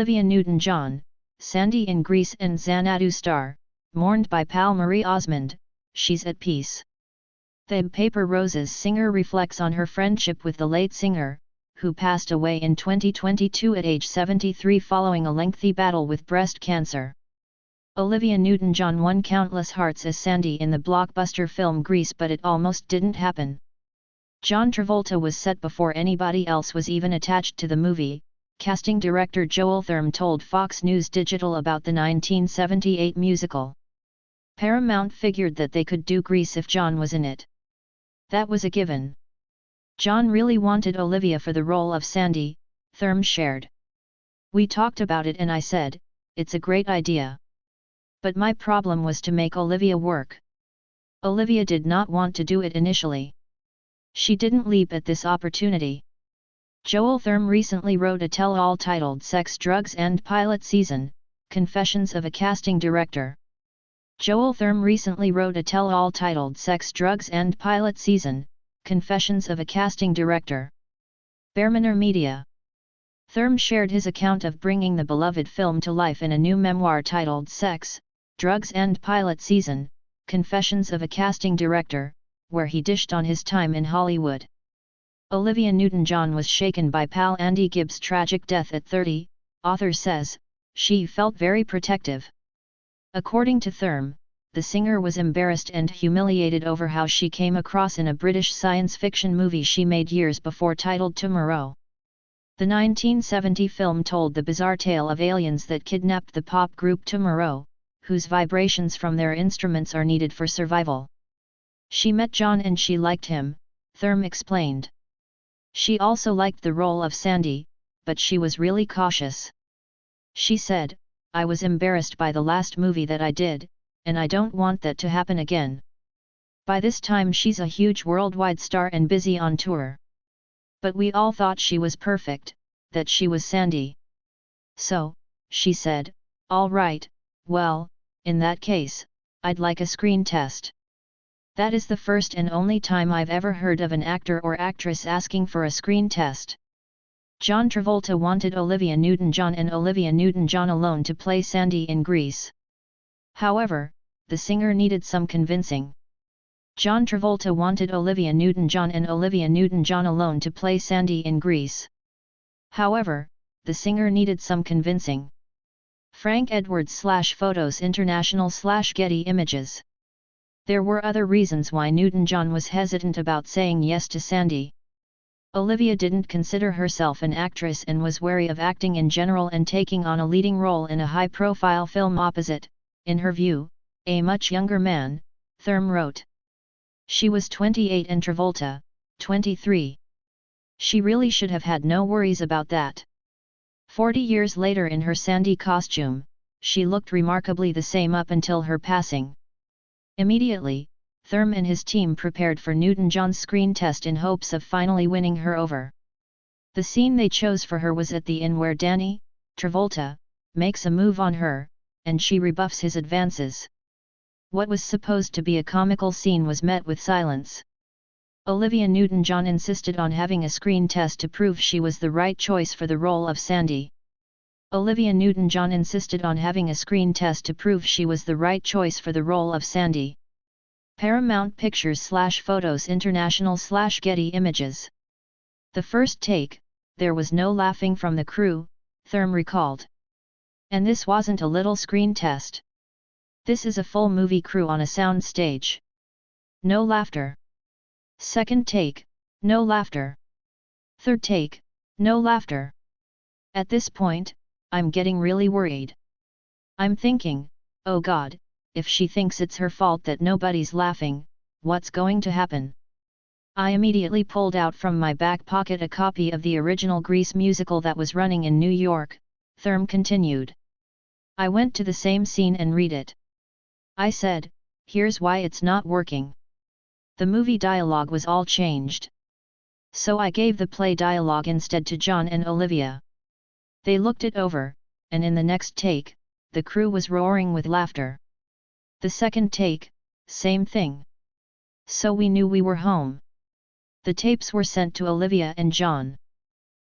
Olivia Newton John, Sandy in Greece and Xanadu star, mourned by pal Marie Osmond, she's at peace. The Paper Roses singer reflects on her friendship with the late singer, who passed away in 2022 at age 73 following a lengthy battle with breast cancer. Olivia Newton John won countless hearts as Sandy in the blockbuster film Grease, but it almost didn't happen. John Travolta was set before anybody else was even attached to the movie, casting director Joel Thurm told Fox News Digital about the 1978 musical. Paramount figured that they could do Grease if John was in it. That was a given. John really wanted Olivia for the role of Sandy, Thurm shared. We talked about it and I said, it's a great idea. But my problem was to make Olivia work. Olivia did not want to do it initially. She didn't leap at this opportunity. Joel Thurm recently wrote a tell-all titled Sex, Drugs and Pilot Season, Confessions of a Casting Director. Joel Thurm recently wrote a tell-all titled Sex, Drugs and Pilot Season, Confessions of a Casting Director. Bearmanor Media. Thurm shared his account of bringing the beloved film to life in a new memoir titled Sex, Drugs and Pilot Season, Confessions of a Casting Director, where he dished on his time in Hollywood. Olivia Newton John was shaken by pal Andy Gibbs' tragic death at 30, author says. She felt very protective. According to Thurm, the singer was embarrassed and humiliated over how she came across in a British science fiction movie she made years before titled Tomorrow. The 1970 film told the bizarre tale of aliens that kidnapped the pop group Tomorrow, whose vibrations from their instruments are needed for survival. She met John and she liked him, Thurm explained. She also liked the role of Sandy, but she was really cautious. She said, I was embarrassed by the last movie that I did, and I don't want that to happen again. By this time she's a huge worldwide star and busy on tour. But we all thought she was perfect, that she was Sandy. So, she said, all right, well, in that case, I'd like a screen test. That is the first and only time I've ever heard of an actor or actress asking for a screen test. John Travolta wanted Olivia Newton John and Olivia Newton John alone to play Sandy in Grease. However, the singer needed some convincing. John Travolta wanted Olivia Newton John and Olivia Newton John alone to play Sandy in Grease. However, the singer needed some convincing. Frank Edwards /Photos International /Getty Images. There were other reasons why Newton John was hesitant about saying yes to Sandy. Olivia didn't consider herself an actress and was wary of acting in general and taking on a leading role in a high-profile film opposite, in her view, a much younger man, Thurm wrote. She was 28 and Travolta, 23. She really should have had no worries about that. 40 years later in her Sandy costume, she looked remarkably the same up until her passing. Immediately, Thurm and his team prepared for Newton John's screen test in hopes of finally winning her over. The scene they chose for her was at the inn where Danny, Travolta, makes a move on her, and she rebuffs his advances. What was supposed to be a comical scene was met with silence. Olivia Newton John insisted on having a screen test to prove she was the right choice for the role of Sandy. Olivia Newton John insisted on having a screen test to prove she was the right choice for the role of Sandy. Paramount Pictures /Photos International /Getty Images. The first take, there was no laughing from the crew, Thurm recalled. And this wasn't a little screen test. This is a full movie crew on a sound stage. No laughter. Second take, no laughter. Third take, no laughter. At this point, I'm getting really worried. I'm thinking, oh God, if she thinks it's her fault that nobody's laughing, what's going to happen? I immediately pulled out from my back pocket a copy of the original Grease musical that was running in New York, Thurm continued. I went to the same scene and read it. I said, here's why it's not working. The movie dialogue was all changed. So I gave the play dialogue instead to John and Olivia. They looked it over, and in the next take, the crew was roaring with laughter. The second take, same thing. So we knew we were home. The tapes were sent to Olivia and John.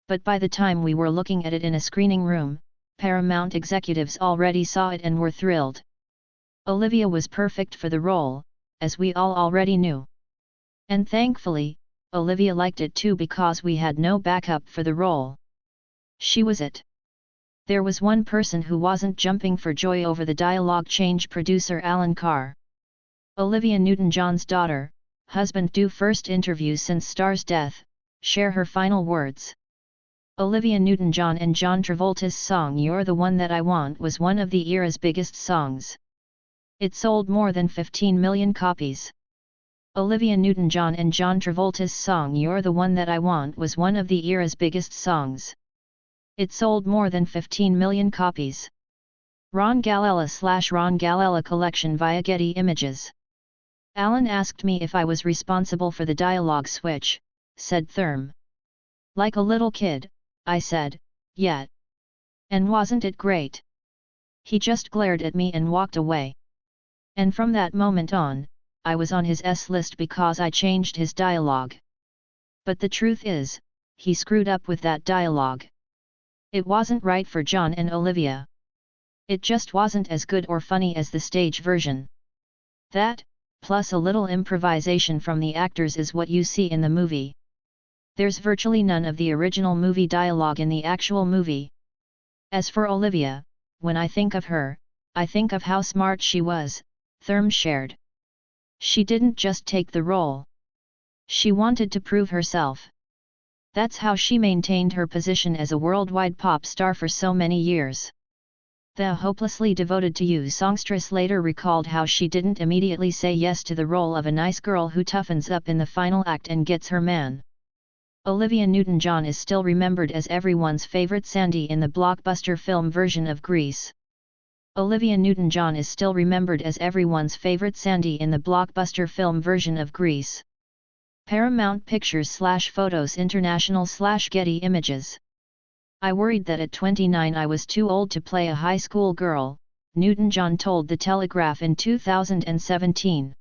But by the time we were looking at it in a screening room, Paramount executives already saw it and were thrilled. Olivia was perfect for the role, as we all already knew. And thankfully, Olivia liked it too because we had no backup for the role. She was it. There was one person who wasn't jumping for joy over the dialogue change: producer Alan Carr. Olivia Newton John's daughter, husband do first interview since star's death, share her final words. Olivia Newton John and John Travolta's song "You're the One That I Want" was one of the era's biggest songs. It sold more than 15 million copies. Olivia Newton John and John Travolta's song "You're the One That I Want" was one of the era's biggest songs. It sold more than 15 million copies. Ron Galella/Ron Galella collection via Getty Images. Alan asked me if I was responsible for the dialogue switch, said Thurm. Like a little kid, I said, yeah. And wasn't it great? He just glared at me and walked away. And from that moment on, I was on his S-list because I changed his dialogue. But the truth is, he screwed up with that dialogue. It wasn't right for John and Olivia. It just wasn't as good or funny as the stage version. That, plus a little improvisation from the actors, is what you see in the movie. There's virtually none of the original movie dialogue in the actual movie. As for Olivia, when I think of her, I think of how smart she was, Thurm shared. She didn't just take the role. She wanted to prove herself. That's how she maintained her position as a worldwide pop star for so many years. The hopelessly devoted to you songstress later recalled how she didn't immediately say yes to the role of a nice girl who toughens up in the final act and gets her man. Olivia Newton John is still remembered as everyone's favorite Sandy in the blockbuster film version of Grease. Olivia Newton John is still remembered as everyone's favorite Sandy in the blockbuster film version of Grease. Paramount Pictures/Photos International/Getty Images. I worried that at 29 I was too old to play a high school girl, Newton John told The Telegraph in 2017.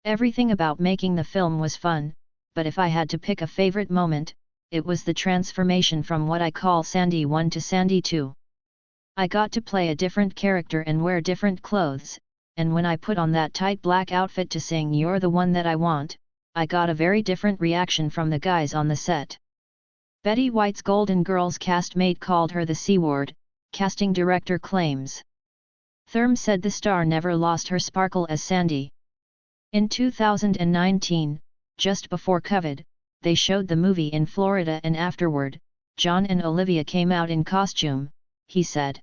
Everything about making the film was fun, but if I had to pick a favorite moment, it was the transformation from what I call Sandy 1 to Sandy 2. I got to play a different character and wear different clothes, and when I put on that tight black outfit to sing "You're the One That I Want," I got a very different reaction from the guys on the set. Betty White's Golden Girls castmate called her the C-word, casting director claims. Thurm said the star never lost her sparkle as Sandy. In 2019, just before COVID, they showed the movie in Florida, and afterward, John and Olivia came out in costume, he said.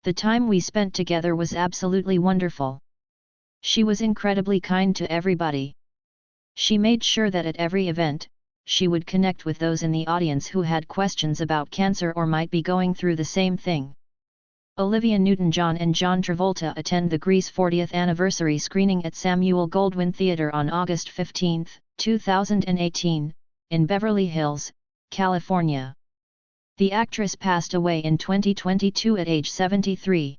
The time we spent together was absolutely wonderful. She was incredibly kind to everybody. She made sure that at every event, she would connect with those in the audience who had questions about cancer or might be going through the same thing. Olivia Newton John and John Travolta attend the Grease 40th anniversary screening at Samuel Goldwyn Theatre on August 15, 2018, in Beverly Hills, California. The actress passed away in 2022 at age 73.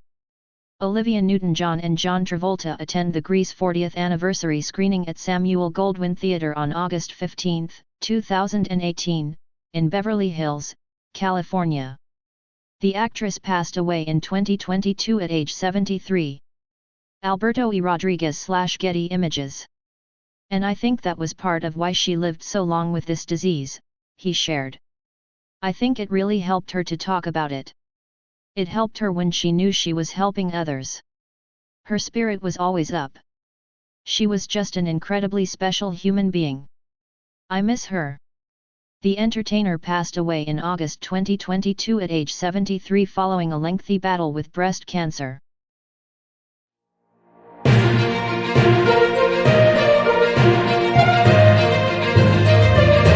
Olivia Newton John and John Travolta attend the Grease 40th anniversary screening at Samuel Goldwyn Theatre on August 15, 2018, in Beverly Hills, California. The actress passed away in 2022 at age 73. Alberto E. Rodriguez/Getty Images. And I think that was part of why she lived so long with this disease, he shared. I think it really helped her to talk about it. It helped her when she knew she was helping others. Her spirit was always up. She was just an incredibly special human being. I miss her. The entertainer passed away in August 2022 at age 73 following a lengthy battle with breast cancer.